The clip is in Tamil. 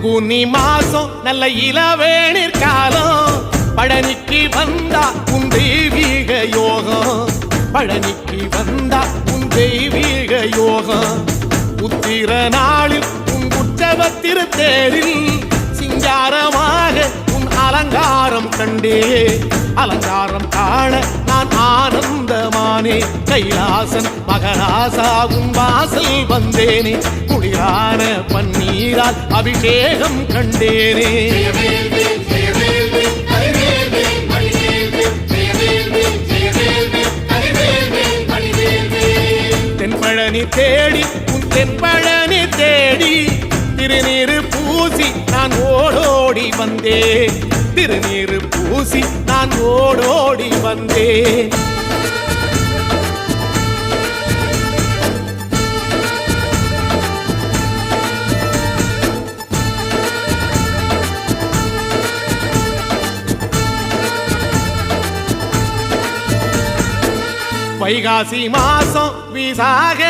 பங்குனி மாசம் நல்ல இளவேணிற் காலம் பழனிக்கு வந்தா உன் தெய்வீக யோகம் பழனிக்கு வந்தா உன் தெய்வீக யோகம் உத்திர நாளில் உன் உற்சவ திருத்தேரில் சிங்காரமாக உன் அலங்காரம் கண்டே அலங்காரம் காண நான் ஆனந்தமானே கைலாசன் மகராசா உன் வாசல் வந்தேனே குளிரான பன்னீரால் அபிஷேகம் கண்டேனே தென்பழனி தேடி உன் தென்பழனி தேடி திருநீரு பூசி நான் ஓடோடி வந்தேன் திருநீரு பூசி நான் ஓடோடி வந்தேன் வைகாசி மாசம் விசாக